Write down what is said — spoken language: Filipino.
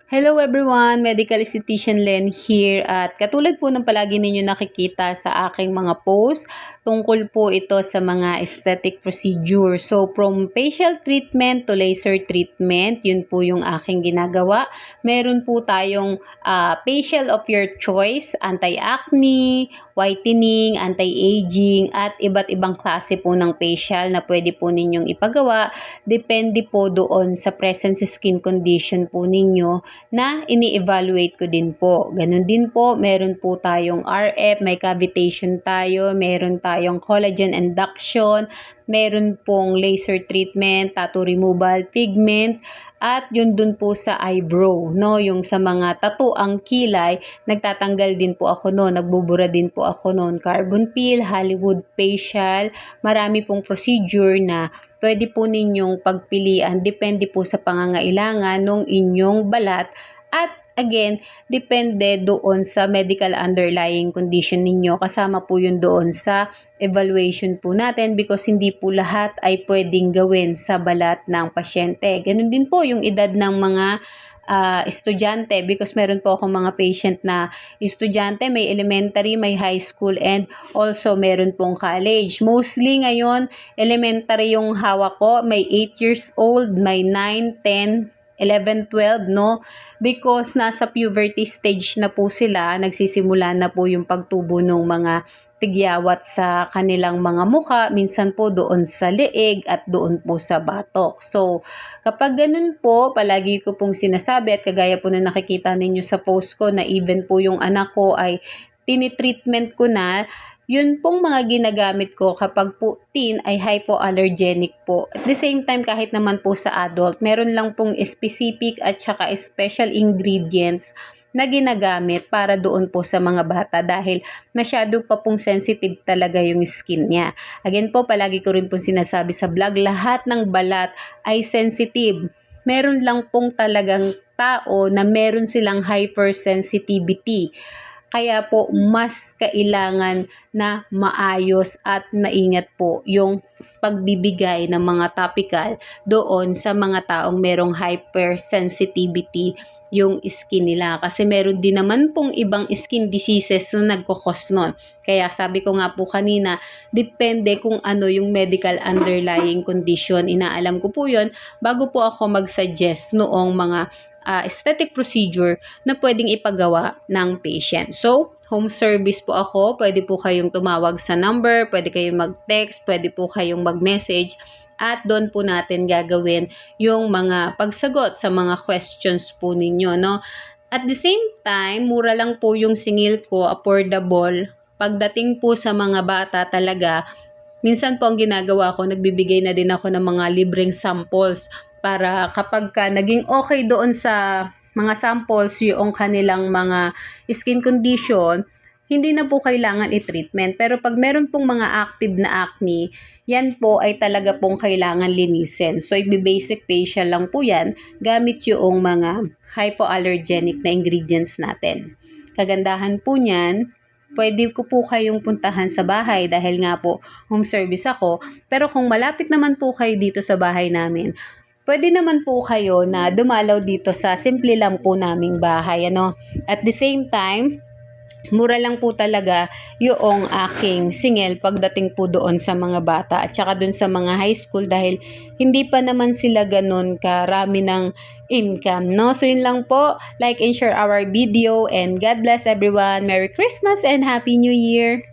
Hello everyone, Medical Esthetician Len here at katulad po ng palagi ninyo nakikita sa aking mga posts, tungkol po ito sa mga aesthetic procedure. So from facial treatment to laser treatment, yun po yung aking ginagawa. Meron po tayong facial of your choice, anti-acne, whitening, anti-aging at iba't ibang klase po ng facial na pwede po ninyong ipagawa. Depende po doon sa present skin condition po ninyo na ini-evaluate ko din po. Ganun din po, meron po tayong RF, may cavitation tayo, meron tayong collagen induction, meron pong laser treatment, tattoo removal, pigment, at yun dun po sa eyebrow, no? Yung sa mga tattoo ang kilay, nagtatanggal din po ako noon, nagbubura din po ako noon, carbon peel, Hollywood facial, marami pong procedure na pwede po ninyong pagpilian, depende po sa pangangailangan ng inyong balat at again, depende doon sa medical underlying condition ninyo. Kasama po yun doon sa evaluation po natin because hindi po lahat ay pwedeng gawin sa balat ng pasyente. Ganun din po yung edad ng mga estudyante because meron po akong mga patient na estudyante, may elementary, may high school, and also meron pong college. Mostly ngayon, elementary yung hawak ko, may 8 years old, may 9, 10, 11, 12, no? Because nasa puberty stage na po sila, nagsisimula na po yung pagtubo ng mga tigyawat sa kanilang mga mukha, minsan po doon sa leeg at doon po sa batok. So, kapag ganun po, palagi ko pong sinasabi at kagaya po na nakikita ninyo sa post ko na even po yung anak ko ay tinitreatment ko na, yun pong mga ginagamit ko kapag po teen ay hypoallergenic po. At the same time, kahit naman po sa adult, meron lang pong specific at saka special ingredients na ginagamit para doon po sa mga bata dahil masyado pa pong sensitive talaga yung skin niya. Again po, palagi ko rin pong sinasabi sa vlog, lahat ng balat ay sensitive. Meron lang pong talagang tao na meron silang hypersensitivity. Kaya po, mas kailangan na maayos at maingat po yung pagbibigay ng mga topical doon sa mga taong merong hypersensitivity yung skin nila. Kasi meron din naman pong ibang skin diseases na nagkukos nun. Kaya sabi ko nga po kanina, depende kung ano yung medical underlying condition. Inaalam ko po yun bago po ako mag-suggest noong mga aesthetic procedure na pwedeng ipagawa ng patient. So, home service po ako. Pwede po kayong tumawag sa number, pwede kayong mag-text, pwede po kayong mag-message. At doon po natin gagawin yung mga pagsagot sa mga questions po ninyo, no? At the same time, mura lang po yung singil ko, affordable. Pagdating po sa mga bata talaga, minsan po ang ginagawa ko, nagbibigay na din ako ng mga libreng samples para kapag naging okay doon sa mga samples yung kanilang mga skin condition, hindi na po kailangan i-treatment. Pero pag meron pong mga active na acne, yan po ay talaga pong kailangan linisin. So, i-basic facial lang po yan gamit yung mga hypoallergenic na ingredients natin. Kagandahan po niyan, pwede ko po kayong puntahan sa bahay dahil nga po home service ako. Pero kung malapit naman po kayo dito sa bahay namin, pwede naman po kayo na dumalaw dito sa simple lang po naming bahay. Ano? At the same time, mura lang po talaga yung aking singil pagdating po doon sa mga bata at saka doon sa mga high school dahil hindi pa naman sila ganun karami ng income, no? So yun lang po, like and share our video and God bless everyone. Merry Christmas and Happy New Year!